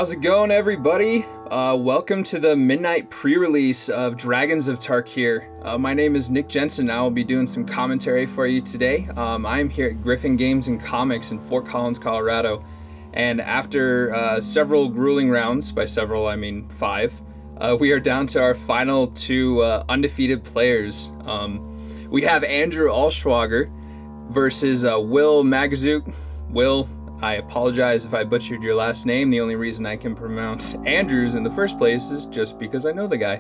How's it going, everybody? Welcome to the midnight pre-release of Dragons of Tarkir. My name is Nick Jensen. I will be doing some commentary for you today. I'm here at Gryphon Games and Comics in Fort Collins, Colorado. And after several grueling rounds, by several I mean 5, we are down to our final 2 undefeated players. We have Andrew Ohlschwager versus Will Magdziuk. Will, I apologize if I butchered your last name. The only reason I can pronounce Andrews in the first place is just because I know the guy.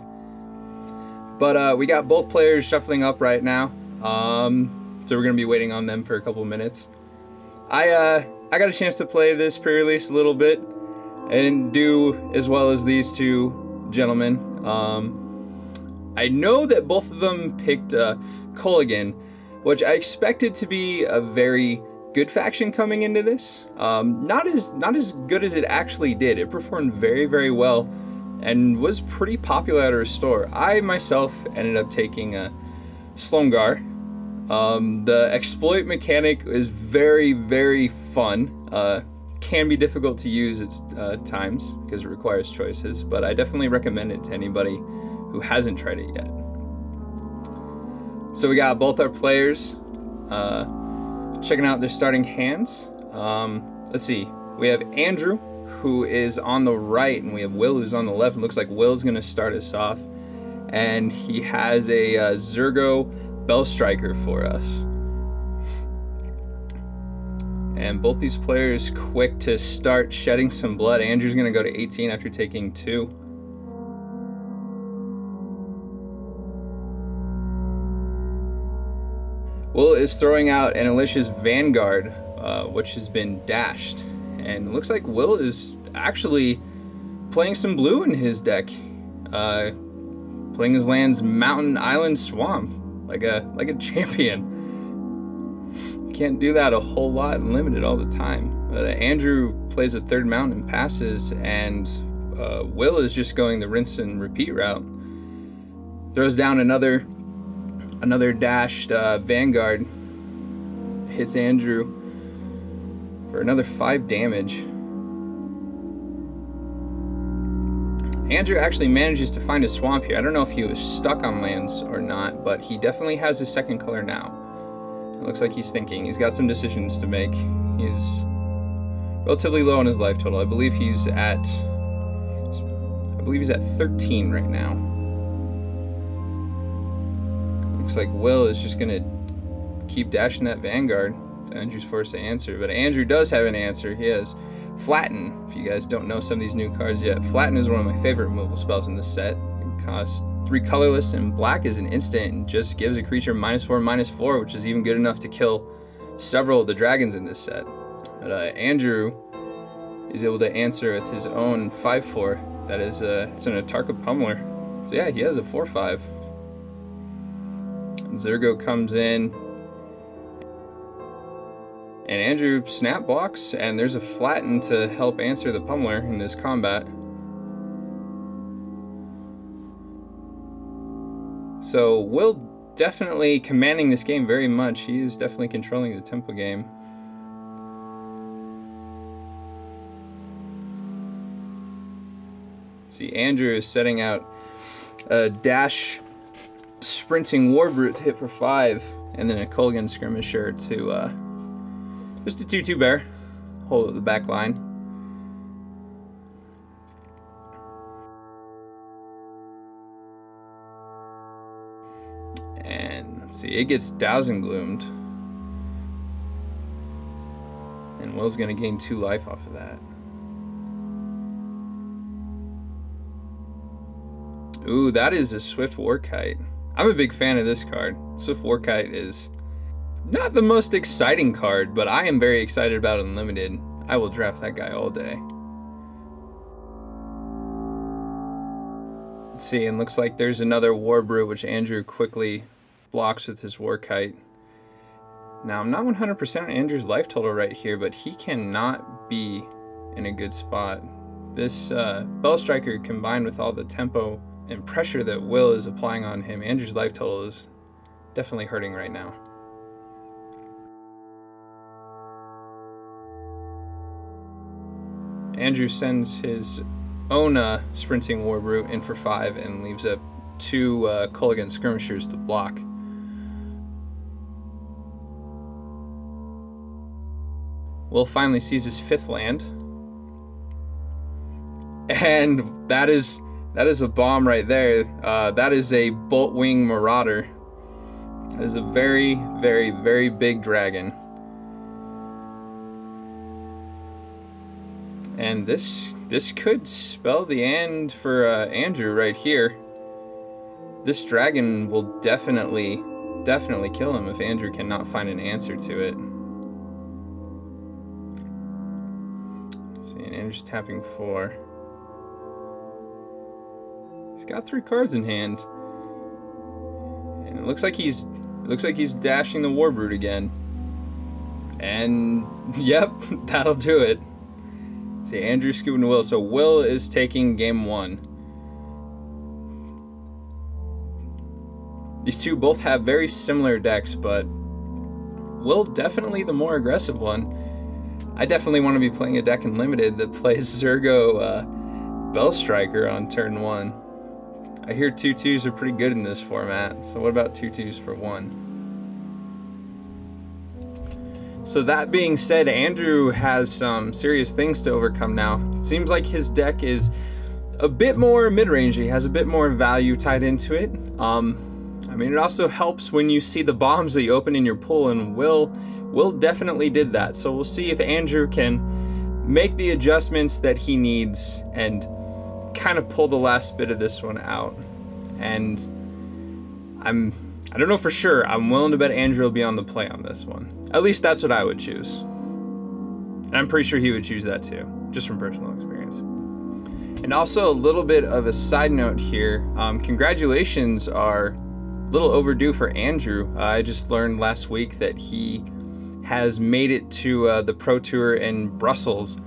But we got both players shuffling up right now, so we're gonna be waiting on them for a couple minutes. I got a chance to play this pre-release a little bit and do as well as these 2 gentlemen. I know that both of them picked Ohlschwager, which I expected to be a very good faction coming into this. Not as good as it actually did. It performed very, very well and was pretty popular at our store. I myself ended up taking a Slumgar. The exploit mechanic is very, very fun. Can be difficult to use at times because it requires choices, but I definitely recommend it to anybody who hasn't tried it yet. So we got both our players checking out their starting hands. Let's see, we have Andrew, who is on the right, and we have Will, who's on the left. It looks like Will's gonna start us off, and he has a Zergo Bell Striker for us. And both these players quick to start shedding some blood. Andrew's gonna go to 18 after taking 2. Will is throwing out an Alicia's Vanguard, which has been dashed. And it looks like Will is actually playing some blue in his deck. Playing his lands Mountain, Island, Swamp, like a champion. Can't do that a whole lot in Limited all the time. Andrew plays a 3rd mountain and passes, and Will is just going the rinse and repeat route. Throws down another dashed Vanguard, hits Andrew for another 5 damage. Andrew actually manages to find a swamp here. I don't know if he was stuck on lands or not, but he definitely has his 2nd color now. It looks like he's thinking. He's got some decisions to make. He's relatively low on his life total. I believe he's at 13 right now. Looks like Will is just gonna keep dashing that Vanguard. Andrew's forced to answer, but Andrew does have an answer. He has Flatten. If you guys don't know some of these new cards yet, Flatten is one of my favorite removal spells in this set. It costs 3 colorless, and black is an instant and just gives a creature -4/-4, which is even good enough to kill several of the dragons in this set. But Andrew is able to answer with his own 5/4. That is it's an Tarkir Pummeler. So yeah, he has a 4/5. Zergo comes in, and Andrew snap blocks, and there's a Flatten to help answer the Pummeler in this combat. So Will definitely commanding this game very much. He is definitely controlling the tempo game. See, Andrew is setting out a dash sprinting Warbrute to hit for 5, and then a Ohlschwager Skirmisher to just a 2/2 bear, hold at the back line. And let's see, it gets Dousing Gloomed, and Will's gonna gain 2 life off of that. Ooh, that is a Swift Warkite. I'm a big fan of this card. Swift Warkite is not the most exciting card, but I am very excited about it in Limited. I will draft that guy all day. Let's see, and looks like there's another Warbrute, which Andrew quickly blocks with his Warkite. Now, I'm not 100% on Andrew's life total right here, but he cannot be in a good spot. This Bell Striker combined with all the tempo and pressure that Will is applying on him, Andrew's life total is definitely hurting right now. Andrew sends his own sprinting Warbrute in for 5 and leaves up 2 Culligan skirmishers to block. Will finally sees his 5th land, and that is a bomb right there. That is a Boltwing Marauder. That is a very, very, very big dragon. And this could spell the end for Andrew right here. This dragon will definitely kill him if Andrew cannot find an answer to it. Let's see, and Andrew's tapping 4. He's got 3 cards in hand, and it looks like he's dashing the Warbrute again. And yep, that'll do it. See, Andrew scooping to Will, so Will is taking game 1. These two both have very similar decks, but Will definitely the more aggressive one. I definitely want to be playing a deck in Limited that plays Zergo Bellstriker on turn 1. I hear 2/2s are pretty good in this format, so what about 2/2s for 1? So that being said, Andrew has some serious things to overcome now. It seems like his deck is a bit more mid-range. He has a bit more value tied into it. I mean, it also helps when you see the bombs that you open in your pool, and Will definitely did that. So we'll see if Andrew can make the adjustments that he needs and kind of pull the last bit of this one out. And I don't know for sure. I'm willing to bet Andrew will be on the play on this one. At least that's what I would choose. And I'm pretty sure he would choose that too, just from personal experience. And also a little bit of a side note here. Congratulations are a little overdue for Andrew. I just learned last week that he has made it to the Pro Tour in Brussels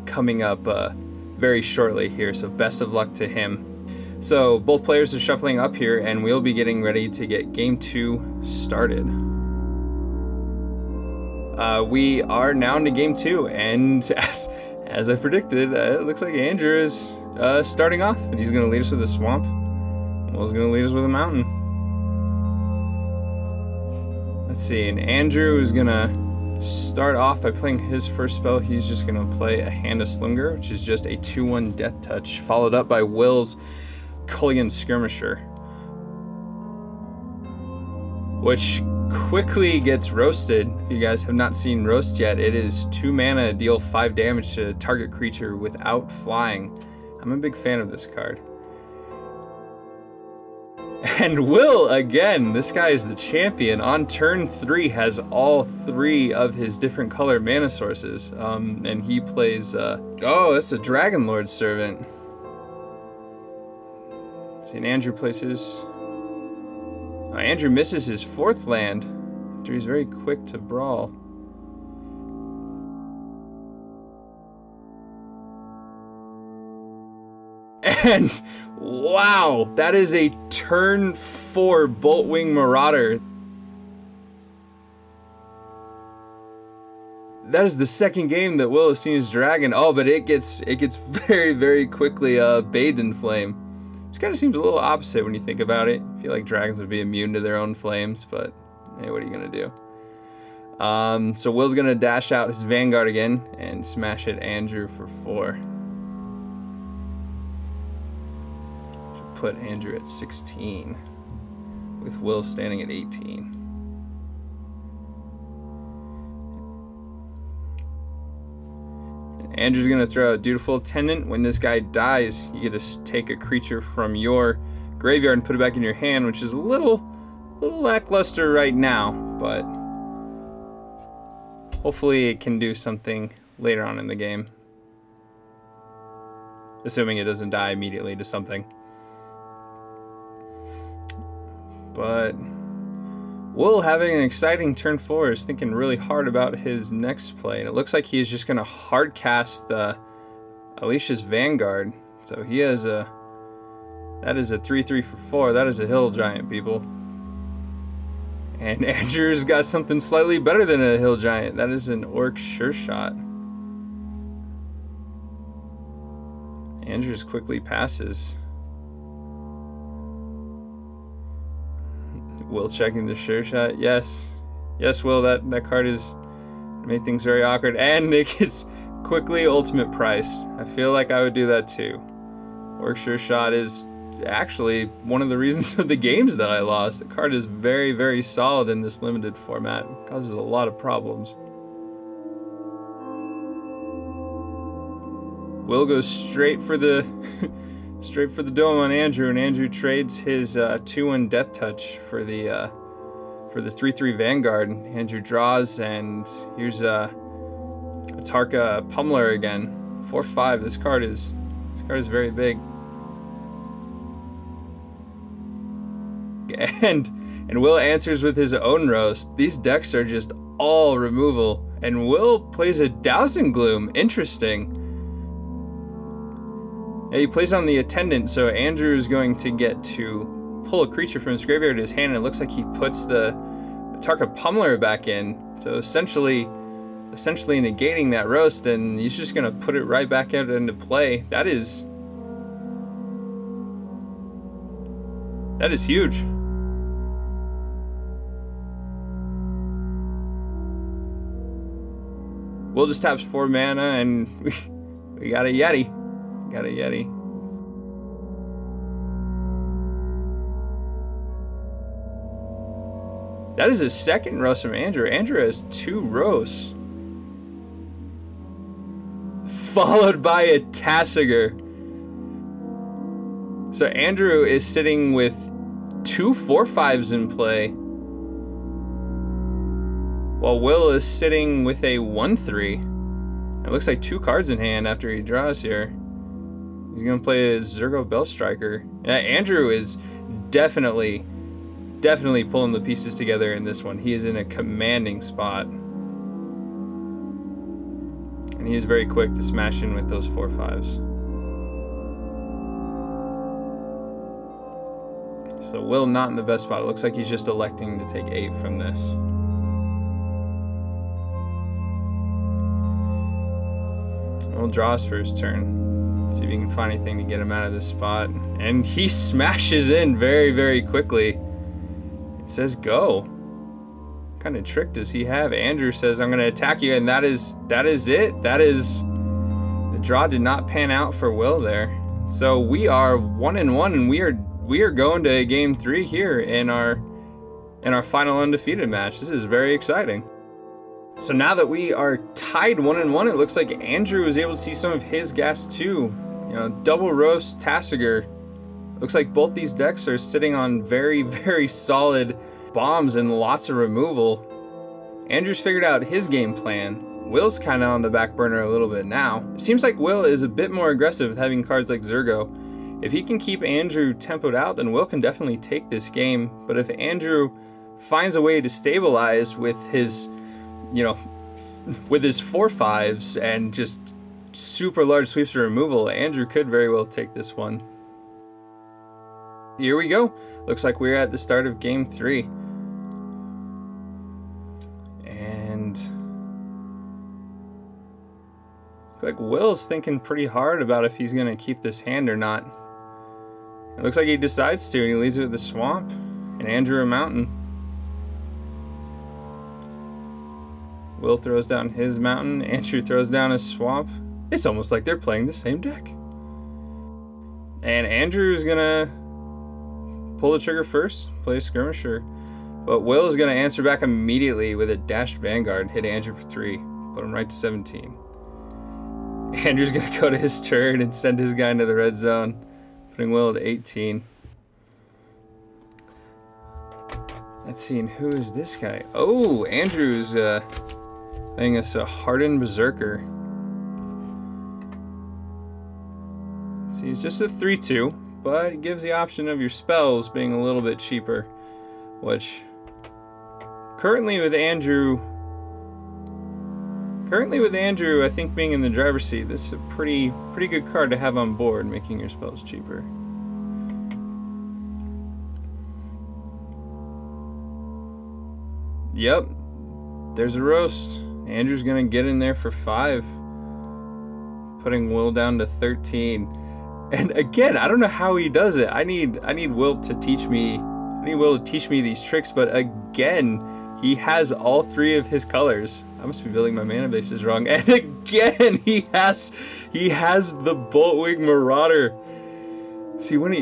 coming up very shortly here. So best of luck to him. So both players are shuffling up here, and we'll be getting ready to get game 2 started. We are now into game 2, and as I predicted, it looks like Andrew is starting off, and he's going to lead us with a swamp. Will's going to lead us with a mountain. Let's see, and Andrew is going to start off by playing his first spell. He's just going to play a Hand of Slimgar, which is just a 2/1 Death Touch, followed up by Will's Culligan Skirmisher, which quickly gets roasted. If you guys have not seen Roast yet, it is 2 mana, deal 5 damage to target creature without flying. I'm a big fan of this card. And Will, again, this guy is the champion. On turn 3 has all 3 of his different color mana sources. And he plays, oh, that's a Dragon Lord Servant. See, and Andrew plays his... Andrew misses his 4th land. He's very quick to brawl. And wow, that is a turn 4 Boltwing Marauder. That is the second game that Will has seen his dragon. Oh, but it gets very, very quickly bathed in flame. This kind of seems a little opposite when you think about it. I feel like dragons would be immune to their own flames, but hey, what are you gonna do? So Will's gonna dash out his Vanguard again and smash at Andrew for 4. Should put Andrew at 16, with Will standing at 18. Andrew's gonna throw a Dutiful Attendant. When this guy dies, you get to take a creature from your graveyard and put it back in your hand, which is a little lackluster right now, but hopefully it can do something later on in the game. Assuming it doesn't die immediately to something. But Will, having an exciting turn 4, is thinking really hard about his next play, and it looks like he is just going to hard cast Alicia's Vanguard. So he has that is a 3/3 for 4. That is a hill giant, people. And Andrew's got something slightly better than a hill giant. That is an Orc Sure Shot. Andrews quickly passes. Will checking the sure shot. Yes. Yes, Will, that card is made things very awkward. And Nick is quickly ultimate priced. I feel like I would do that too. Work sure shot is actually one of the reasons for the games that I lost. The card is very, very solid in this limited format. It causes a lot of problems. Will goes straight for the dome on Andrew, and Andrew trades his 2-1 Death Touch for the 3/3 Vanguard. Andrew draws, and here's a Tarka Pummeler again. 4/5. This card is very big. And Will answers with his own roast. These decks are just all removal, and Will plays a Dowsing Gloom. Interesting. Yeah, he plays on the Attendant, so Andrew is going to get to pull a creature from his graveyard to his hand, and it looks like he puts the Tarka Pummeler back in. So essentially negating that roast, and he's just gonna put it right back out into play. That is huge. Will just taps 4 mana, and we got a Yeti. Got a Yeti. That is his second roast from Andrew. Andrew has 2 roasts. Followed by a Tasigur. So Andrew is sitting with 2 4/5s in play, while Will is sitting with a 1/3. It looks like 2 cards in hand after he draws here. He's gonna play a Zergo Bellstriker. Yeah, Andrew is definitely pulling the pieces together in this one. He is in a commanding spot. And he is very quick to smash in with those 4/5s. So Will not in the best spot. It looks like he's just electing to take 8 from this. Will draws for his turn. See if he can find anything to get him out of this spot. And he smashes in very, very quickly. It says go. What kind of trick does he have? Andrew says, I'm going to attack you, and that is it. The draw did not pan out for Will there. So we are 1-1, and we are going to game 3 here in our final undefeated match. This is very exciting. So now that we are tied 1-1, it looks like Andrew was able to see some of his gas too. You know, double roast Tasigur. Looks like both these decks are sitting on very, very solid bombs and lots of removal. Andrew's figured out his game plan. Will's kind of on the back burner a little bit now. It seems like Will is a bit more aggressive with having cards like Zergo. If he can keep Andrew tempoed out, then Will can definitely take this game. But if Andrew finds a way to stabilize with his, you know, with his 4/5s and just super large sweeps of removal, Andrew could very well take this one. Here we go. Looks like we're at the start of game 3. And looks like Will's thinking pretty hard about if he's gonna keep this hand or not. It looks like he decides to, and he leaves it with the swamp and Andrew a mountain. Will throws down his mountain, Andrew throws down his swamp. It's almost like they're playing the same deck. And Andrew's gonna pull the trigger first, play a skirmisher. But Will is gonna answer back immediately with a dashed Vanguard, hit Andrew for 3, put him right to 17. Andrew's gonna go to his turn and send his guy into the red zone, putting Will at 18. Let's see, and who is this guy? Oh, Andrew's playing us a Hardened Berserker. See, it's just a 3/2, but it gives the option of your spells being a little bit cheaper, which currently with Andrew, I think being in the driver's seat, this is a pretty good card to have on board, making your spells cheaper. Yep, there's a roast. Andrew's gonna get in there for 5, putting Will down to 13. And again, I don't know how he does it. I need Will to teach me. I need Will to teach me these tricks. But again, he has all three of his colors. I must be building my mana bases wrong. And again, he has the Boltwing Marauder. See, when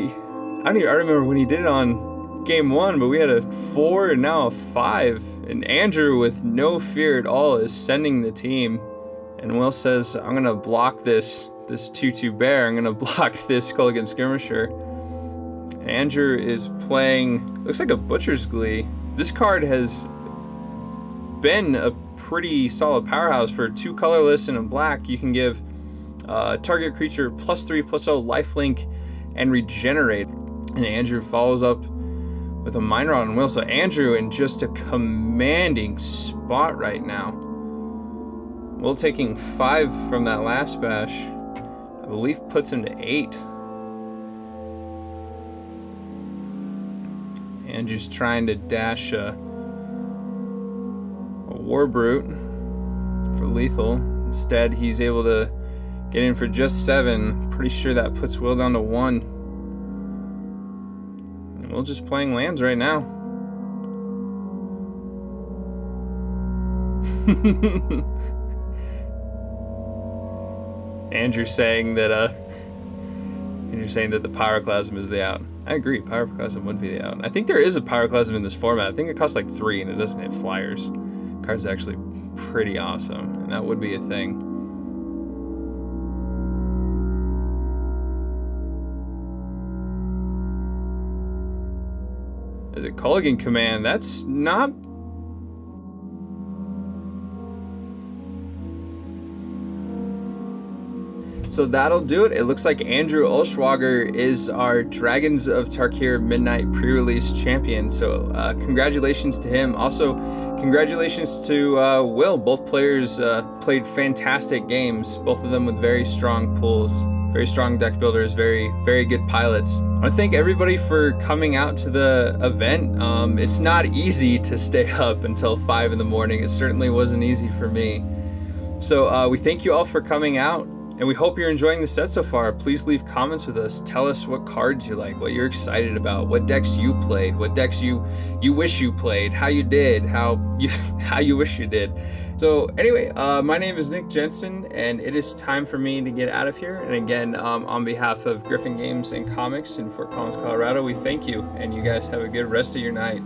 I remember when he did it on game 1, but we had a 4 and now a 5. And Andrew, with no fear at all, is sending the team. And Will says, I'm gonna block this 2/2 bear. I'm gonna block this Culligan Skirmisher. Andrew is playing, looks like a Butcher's Glee. This card has been a pretty solid powerhouse. For 2 colorless and a black, you can give target creature +3/+0 lifelink and regenerate. And Andrew follows up with a Mind Rod on Will. So Andrew in just a commanding spot right now. Will taking 5 from that last bash, I believe, puts him to 8. Andrew's trying to dash a War Brute for lethal. Instead, he's able to get in for just 7. Pretty sure that puts Will down to 1. And Will just playing lands right now. Andrew's saying that the Pyroclasm is the out. I agree, Pyroclasm would be the out. I think there is a Pyroclasm in this format. I think it costs like 3 and it doesn't hit flyers. The card's actually pretty awesome, and that would be a thing. Is it Culligan Command? That's not... So that'll do it. It looks like Andrew Ohlschwager is our Dragons of Tarkir Midnight pre-release champion. So congratulations to him. Also, congratulations to Will. Both players played fantastic games, both of them with very strong pools, very strong deck builders, very good pilots. I want to thank everybody for coming out to the event. It's not easy to stay up until 5 in the morning. It certainly wasn't easy for me. So we thank you all for coming out. And we hope you're enjoying the set so far. Please leave comments with us. Tell us what cards you like, what you're excited about, what decks you played, what decks you wish you played, how you did, how you wish you did. So anyway, my name is Nick Jensen, and it is time for me to get out of here. And again, on behalf of Gryphon Games and Comics in Fort Collins, Colorado, we thank you, and you guys have a good rest of your night.